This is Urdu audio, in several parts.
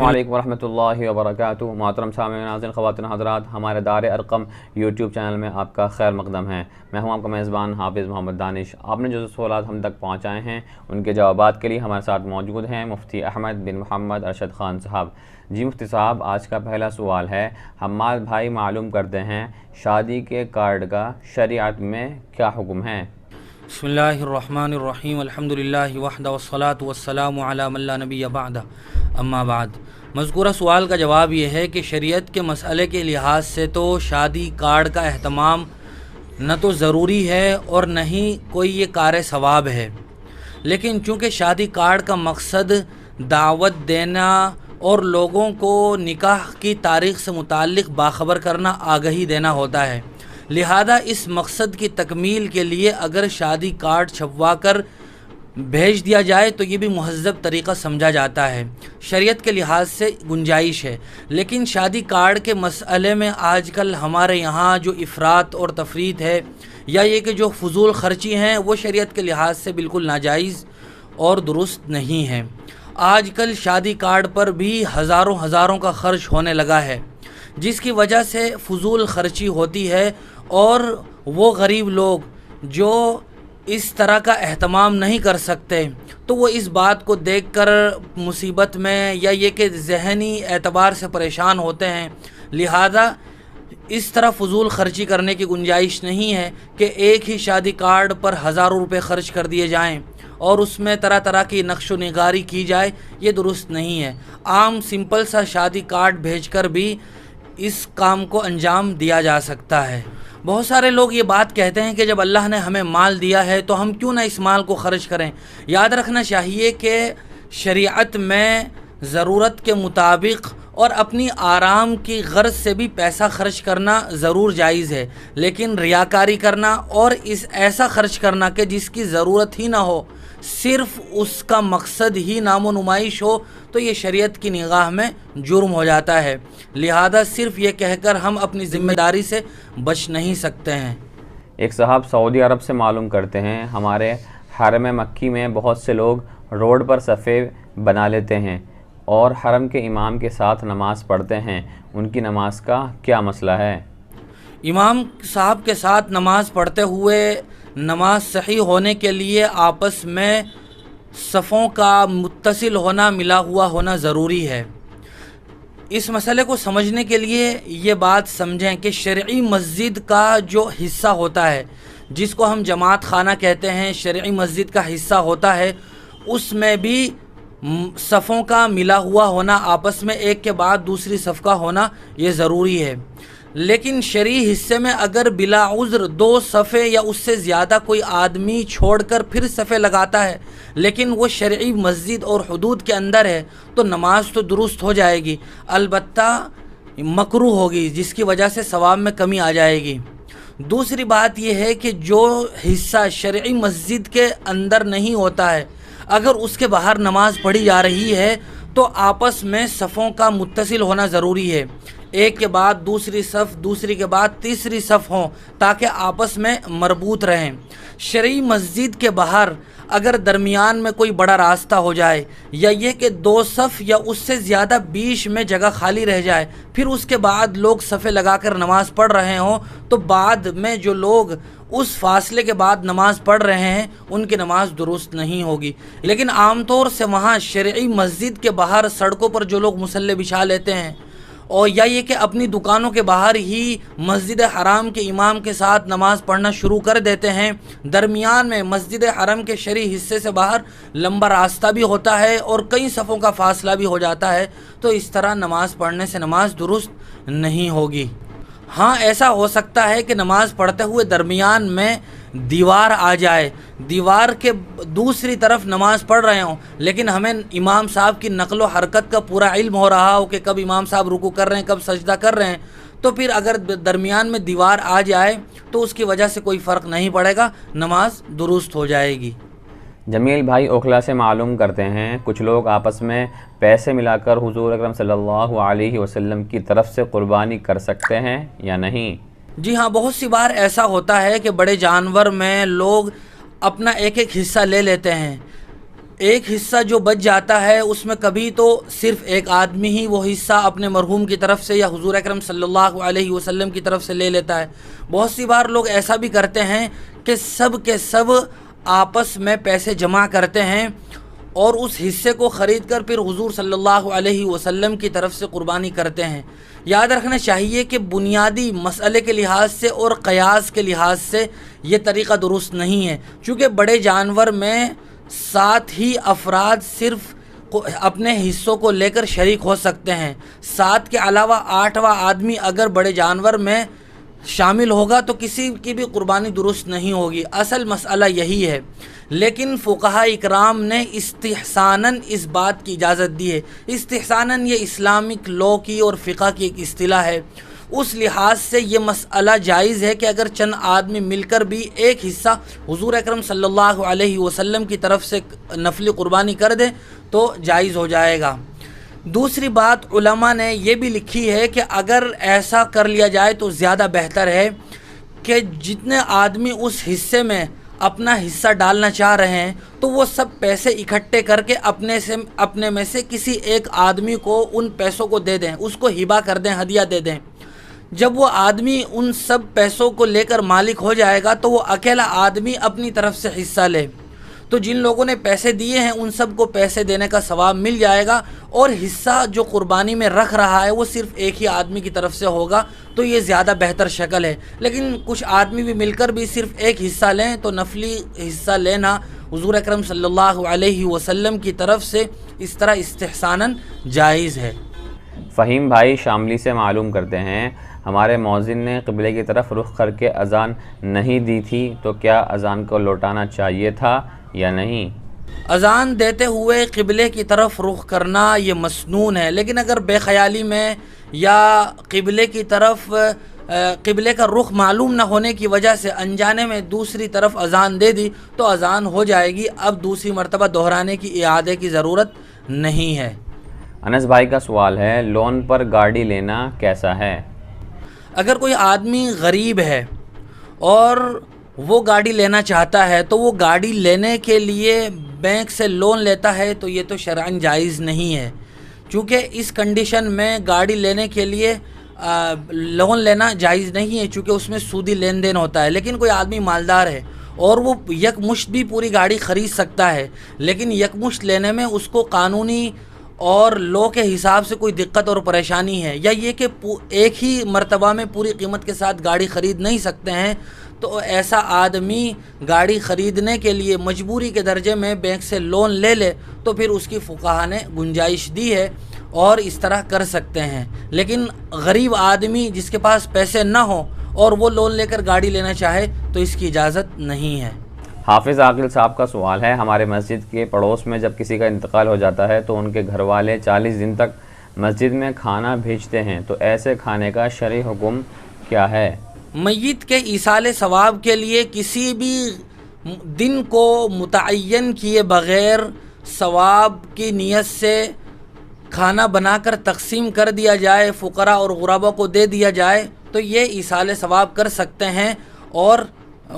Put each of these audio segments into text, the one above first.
السلام علیکم ورحمۃ اللہ وبرکاتہ۔ محترم سامعین، ناظرین، خواتین حضرات، ہمارے دار ارقم یوٹیوب چینل میں آپ کا خیر مقدم ہے۔ میں ہوں آپ کا میزبان حافظ محمد دانش۔ آپ نے جو سوالات ہم تک پہنچائے ہیں ان کے جوابات کے لیے ہمارے ساتھ موجود ہیں مفتی احمد بن محمد ارشد خان صاحب۔ جی مفتی صاحب، آج کا پہلا سوال ہے، حماد بھائی معلوم کرتے ہیں شادی کے کارڈ کا شریعت میں کیا حکم ہے؟ بسم اللہ الرحمن الرحیم، الحمدللہ وحدہ والصلاة والسلام علی من لا نبی بعدہ، اما بعد۔ مذکورہ سوال کا جواب یہ ہے کہ شریعت کے مسئلے کے لحاظ سے تو شادی کارڈ کا اہتمام نہ تو ضروری ہے اور نہ ہی کوئی یہ کار ثواب ہے، لیکن چونکہ شادی کارڈ کا مقصد دعوت دینا اور لوگوں کو نکاح کی تاریخ سے متعلق باخبر کرنا، آگہی دینا ہوتا ہے، لہذا اس مقصد کی تکمیل کے لیے اگر شادی کارڈ چھپوا کر بھیج دیا جائے تو یہ بھی مہذب طریقہ سمجھا جاتا ہے، شریعت کے لحاظ سے گنجائش ہے۔ لیکن شادی کارڈ کے مسئلے میں آج کل ہمارے یہاں جو افراط اور تفریط ہے، یا یہ کہ جو فضول خرچی ہیں، وہ شریعت کے لحاظ سے بالکل ناجائز اور درست نہیں ہے۔ آج کل شادی کارڈ پر بھی ہزاروں کا خرچ ہونے لگا ہے، جس کی وجہ سے فضول خرچی ہوتی ہے، اور وہ غریب لوگ جو اس طرح کا اہتمام نہیں کر سکتے تو وہ اس بات کو دیکھ کر مصیبت میں، یا یہ کہ ذہنی اعتبار سے پریشان ہوتے ہیں، لہذا اس طرح فضول خرچی کرنے کی گنجائش نہیں ہے کہ ایک ہی شادی کارڈ پر ہزاروں روپے خرچ کر دیے جائیں اور اس میں طرح طرح کی نقش و نگاری کی جائے، یہ درست نہیں ہے۔ عام سمپل سا شادی کارڈ بھیج کر بھی اس کام کو انجام دیا جا سکتا ہے۔ بہت سارے لوگ یہ بات کہتے ہیں کہ جب اللہ نے ہمیں مال دیا ہے تو ہم کیوں نہ اس مال کو خرچ کریں۔ یاد رکھنا چاہیے کہ شریعت میں ضرورت کے مطابق اور اپنی آرام کی غرض سے بھی پیسہ خرچ کرنا ضرور جائز ہے، لیکن ریاکاری کرنا اور ایسا خرچ کرنا کہ جس کی ضرورت ہی نہ ہو، صرف اس کا مقصد ہی نام و نمائش ہو، تو یہ شریعت کی نگاہ میں جرم ہو جاتا ہے، لہذا صرف یہ کہہ کر ہم اپنی ذمہ داری سے بچ نہیں سکتے ہیں۔ ایک صاحب سعودی عرب سے معلوم کرتے ہیں، ہمارے حرم مکی میں بہت سے لوگ روڈ پر صفے بنا لیتے ہیں اور حرم کے امام کے ساتھ نماز پڑھتے ہیں، ان کی نماز کا کیا مسئلہ ہے؟ امام صاحب کے ساتھ نماز پڑھتے ہوئے نماز صحیح ہونے کے لیے آپس میں صفوں کا متصل ہونا، ملا ہوا ہونا ضروری ہے۔ اس مسئلے کو سمجھنے کے لیے یہ بات سمجھیں کہ شرعی مسجد کا جو حصہ ہوتا ہے، جس کو ہم جماعت خانہ کہتے ہیں، شرعی مسجد کا حصہ ہوتا ہے، اس میں بھی صفوں کا ملا ہوا ہونا، آپس میں ایک کے بعد دوسری صف کا ہونا، یہ ضروری ہے۔ لیکن شرعی حصے میں اگر بلا عذر دو صفے یا اس سے زیادہ کوئی آدمی چھوڑ کر پھر صفے لگاتا ہے، لیکن وہ شرعی مسجد اور حدود کے اندر ہے، تو نماز تو درست ہو جائے گی، البتہ مکروہ ہوگی، جس کی وجہ سے ثواب میں کمی آ جائے گی۔ دوسری بات یہ ہے کہ جو حصہ شرعی مسجد کے اندر نہیں ہوتا ہے، اگر اس کے باہر نماز پڑھی جا رہی ہے تو آپس میں صفوں کا متصل ہونا ضروری ہے، ایک کے بعد دوسری صف، دوسری کے بعد تیسری صف ہوں، تاکہ آپس میں مربوط رہیں۔ شرعی مسجد کے باہر اگر درمیان میں کوئی بڑا راستہ ہو جائے، یا یہ کہ دو صف یا اس سے زیادہ بیچ میں جگہ خالی رہ جائے، پھر اس کے بعد لوگ صفیں لگا کر نماز پڑھ رہے ہوں، تو بعد میں جو لوگ اس فاصلے کے بعد نماز پڑھ رہے ہیں ان کی نماز درست نہیں ہوگی۔ لیکن عام طور سے وہاں شرعی مسجد کے باہر سڑکوں پر جو لوگ مصلی بچھا لیتے ہیں، اور یا یہ کہ اپنی دکانوں کے باہر ہی مسجد حرام کے امام کے ساتھ نماز پڑھنا شروع کر دیتے ہیں، درمیان میں مسجد حرم کے شرعی حصے سے باہر لمبا راستہ بھی ہوتا ہے اور کئی صفوں کا فاصلہ بھی ہو جاتا ہے، تو اس طرح نماز پڑھنے سے نماز درست نہیں ہوگی۔ ہاں، ایسا ہو سکتا ہے کہ نماز پڑھتے ہوئے درمیان میں دیوار آ جائے، دیوار کے دوسری طرف نماز پڑھ رہے ہوں، لیکن ہمیں امام صاحب کی نقل و حرکت کا پورا علم ہو رہا ہو کہ کب امام صاحب رکوع کر رہے ہیں، کب سجدہ کر رہے ہیں، تو پھر اگر درمیان میں دیوار آ جائے تو اس کی وجہ سے کوئی فرق نہیں پڑے گا، نماز درست ہو جائے گی۔ جمیل بھائی اوکھلا سے معلوم کرتے ہیں، کچھ لوگ آپس میں پیسے ملا کر حضور اکرم صلی اللہ علیہ وسلم کی طرف سے قربانی کر سکتے ہیں یا نہیں؟ جی ہاں، بہت سی بار ایسا ہوتا ہے کہ بڑے جانور میں لوگ اپنا ایک ایک حصہ لے لیتے ہیں، ایک حصہ جو بچ جاتا ہے اس میں کبھی تو صرف ایک آدمی ہی وہ حصہ اپنے مرحوم کی طرف سے یا حضور اکرم صلی اللہ علیہ وسلم کی طرف سے لے لیتا ہے۔ بہت سی بار لوگ ایسا بھی کرتے ہیں کہ سب کے سب آپس میں پیسے جمع کرتے ہیں اور اس حصے کو خرید کر پھر حضور صلی اللہ علیہ وسلم کی طرف سے قربانی کرتے ہیں۔ یاد رکھنا چاہیے کہ بنیادی مسئلے کے لحاظ سے اور قیاس کے لحاظ سے یہ طریقہ درست نہیں ہے، چونکہ بڑے جانور میں 7 ہی افراد صرف اپنے حصوں کو لے کر شریک ہو سکتے ہیں۔ 7 کے علاوہ 8واں آدمی اگر بڑے جانور میں شامل ہوگا تو کسی کی بھی قربانی درست نہیں ہوگی۔ اصل مسئلہ یہی ہے، لیکن فقہاء اکرام نے استحساناً اس بات کی اجازت دی ہے۔ استحساناً یہ اسلامک لاء کی اور فقہ کی ایک اصطلاح ہے، اس لحاظ سے یہ مسئلہ جائز ہے کہ اگر چند آدمی مل کر بھی ایک حصہ حضور اکرم صلی اللہ علیہ وسلم کی طرف سے نفلی قربانی کر دیں تو جائز ہو جائے گا۔ دوسری بات علماء نے یہ بھی لکھی ہے کہ اگر ایسا کر لیا جائے تو زیادہ بہتر ہے کہ جتنے آدمی اس حصے میں اپنا حصہ ڈالنا چاہ رہے ہیں تو وہ سب پیسے اکٹھے کر کے اپنے میں سے کسی ایک آدمی کو ان پیسوں کو دے دیں، اس کو ہبہ کر دیں، ہدیہ دے دیں۔ جب وہ آدمی ان سب پیسوں کو لے کر مالک ہو جائے گا تو وہ اکیلا آدمی اپنی طرف سے حصہ لے، تو جن لوگوں نے پیسے دیے ہیں ان سب کو پیسے دینے کا ثواب مل جائے گا، اور حصہ جو قربانی میں رکھ رہا ہے وہ صرف ایک ہی آدمی کی طرف سے ہوگا، تو یہ زیادہ بہتر شکل ہے۔ لیکن کچھ آدمی بھی مل کر بھی صرف ایک حصہ لیں تو نفلی حصہ لینا حضور اکرم صلی اللہ علیہ وسلم کی طرف سے اس طرح استحساناً جائز ہے۔ فہیم بھائی شاملی سے معلوم کرتے ہیں، ہمارے مؤذن نے قبلے کی طرف رخ کر کے اذان نہیں دی تھی تو کیا اذان کو لوٹانا چاہیے تھا یا نہیں؟ اذان دیتے ہوئے قبلے کی طرف رخ کرنا یہ مسنون ہے، لیکن اگر بے خیالی میں یا قبلے کی طرف قبلے کا رخ معلوم نہ ہونے کی وجہ سے انجانے میں دوسری طرف اذان دے دی تو اذان ہو جائے گی، اب دوسری مرتبہ دہرانے کی اعادے کی ضرورت نہیں ہے۔ انس بھائی کا سوال ہے، لون پر گاڑی لینا کیسا ہے؟ اگر کوئی آدمی غریب ہے اور وہ گاڑی لینا چاہتا ہے تو وہ گاڑی لینے کے لیے بینک سے لون لیتا ہے تو یہ تو شرعاً جائز نہیں ہے، چونکہ اس کنڈیشن میں گاڑی لینے کے لیے لون لینا جائز نہیں ہے، چونکہ اس میں سودی لین دین ہوتا ہے۔ لیکن کوئی آدمی مالدار ہے اور وہ یکمشت بھی پوری گاڑی خرید سکتا ہے، لیکن یکمشت لینے میں اس کو قانونی اور لو کے حساب سے کوئی دقت اور پریشانی ہے، یا یہ کہ ایک ہی مرتبہ میں پوری قیمت کے ساتھ گاڑی خرید نہیں سکتے ہیں، تو ایسا آدمی گاڑی خریدنے کے لیے مجبوری کے درجے میں بینک سے لون لے لے تو پھر اس کی فقہا نے گنجائش دی ہے اور اس طرح کر سکتے ہیں۔ لیکن غریب آدمی جس کے پاس پیسے نہ ہوں اور وہ لون لے کر گاڑی لینا چاہے تو اس کی اجازت نہیں ہے۔ حافظ عاقل صاحب کا سوال ہے، ہمارے مسجد کے پڑوس میں جب کسی کا انتقال ہو جاتا ہے تو ان کے گھر والے 40 دن تک مسجد میں کھانا بھیجتے ہیں، تو ایسے کھانے کا شرعی حکم کیا ہے؟ میت کے ایصال ثواب کے لیے کسی بھی دن کو متعین کیے بغیر ثواب کی نیت سے کھانا بنا کر تقسیم کر دیا جائے، فقراء اور غرباء کو دے دیا جائے تو یہ ایصال ثواب کر سکتے ہیں اور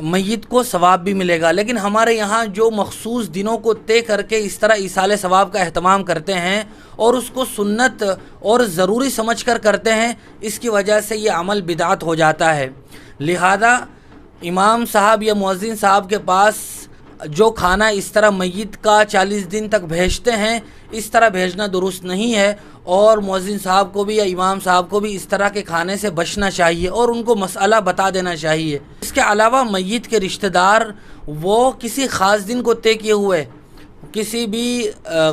میت کو ثواب بھی ملے گا۔ لیکن ہمارے یہاں جو مخصوص دنوں کو طے کر کے اس طرح ایصال ثواب کا اہتمام کرتے ہیں اور اس کو سنت اور ضروری سمجھ کر کرتے ہیں، اس کی وجہ سے یہ عمل بدعت ہو جاتا ہے۔ لہذا امام صاحب یا مؤذن صاحب کے پاس جو کھانا اس طرح میت کا 40 دن تک بھیجتے ہیں، اس طرح بھیجنا درست نہیں ہے، اور مؤذن صاحب کو بھی یا امام صاحب کو بھی اس طرح کے کھانے سے بچنا چاہیے اور ان کو مسئلہ بتا دینا چاہیے۔ اس کے علاوہ میت کے رشتہ دار وہ کسی خاص دن کو طے کیے ہوئے کسی بھی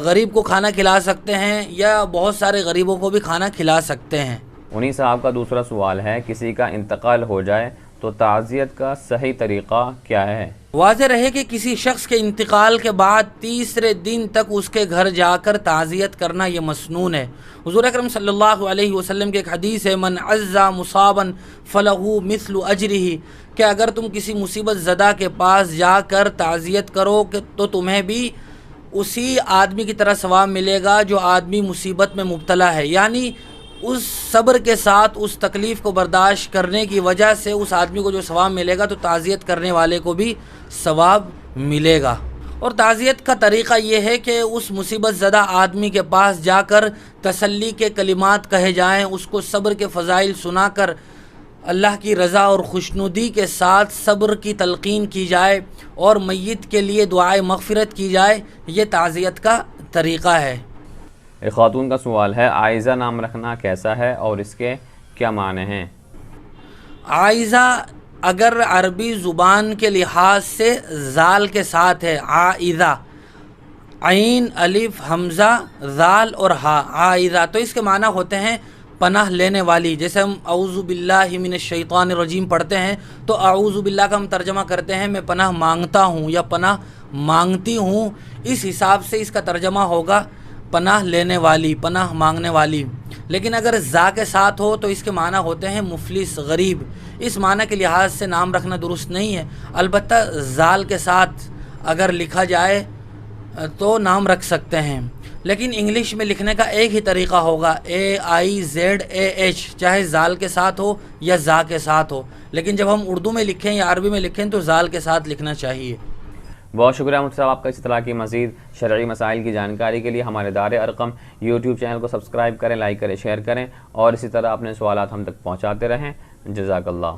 غریب کو کھانا کھلا سکتے ہیں یا بہت سارے غریبوں کو بھی کھانا کھلا سکتے ہیں۔ انہی صاحب کا دوسرا سوال ہے، کسی کا انتقال ہو جائے تو تعزیت کا صحیح طریقہ کیا ہے؟ واضح رہے کہ کسی شخص کے انتقال کے بعد تیسرے دن تک اس کے گھر جا کر تعزیت کرنا یہ مسنون ہے۔ حضور اکرم صلی اللہ علیہ وسلم کی ایک حدیث ہے، من عزا مصابا فلہ مثل اجرہ، کہ اگر تم کسی مصیبت زدہ کے پاس جا کر تعزیت کرو تو تمہیں بھی اسی آدمی کی طرح ثواب ملے گا جو آدمی مصیبت میں مبتلا ہے، یعنی اس صبر کے ساتھ اس تکلیف کو برداشت کرنے کی وجہ سے اس آدمی کو جو ثواب ملے گا تو تعزیت کرنے والے کو بھی ثواب ملے گا۔ اور تعزیت کا طریقہ یہ ہے کہ اس مصیبت زدہ آدمی کے پاس جا کر تسلی کے کلمات کہے جائیں، اس کو صبر کے فضائل سنا کر اللہ کی رضا اور خوشنودی کے ساتھ صبر کی تلقین کی جائے اور میت کے لیے دعائے مغفرت کی جائے۔ یہ تعزیت کا طریقہ ہے۔ ایک خاتون کا سوال ہے، عائزہ نام رکھنا کیسا ہے اور اس کے کیا معنی ہیں؟ عائزہ اگر عربی زبان کے لحاظ سے زال کے ساتھ ہے، عائزہ، عین الف حمزہ زال اور ہا، عائزہ، تو اس کے معنی ہوتے ہیں پناہ لینے والی۔ جیسے ہم اعوذ باللہ من الشیطان الرجیم پڑھتے ہیں تو اعوذ باللہ کا ہم ترجمہ کرتے ہیں میں پناہ مانگتا ہوں یا پناہ مانگتی ہوں، اس حساب سے اس کا ترجمہ ہوگا پناہ لینے والی، پناہ مانگنے والی۔ لیکن اگر زا کے ساتھ ہو تو اس کے معنی ہوتے ہیں مفلس، غریب۔ اس معنی کے لحاظ سے نام رکھنا درست نہیں ہے، البتہ زال کے ساتھ اگر لکھا جائے تو نام رکھ سکتے ہیں۔ لیکن انگلش میں لکھنے کا ایک ہی طریقہ ہوگا، AIZAH، چاہے زال کے ساتھ ہو یا زا کے ساتھ ہو، لیکن جب ہم اردو میں لکھیں یا عربی میں لکھیں تو زال کے ساتھ لکھنا چاہیے۔ بہت شکریہ مفتی صاحب آپ کا اس طرح کی مزید شرعی مسائل کی جانکاری کے لیے ہمارے دار ارقم یوٹیوب چینل کو سبسکرائب کریں، لائک کریں، شیئر کریں اور اسی طرح اپنے سوالات ہم تک پہنچاتے رہیں۔ جزاک اللہ۔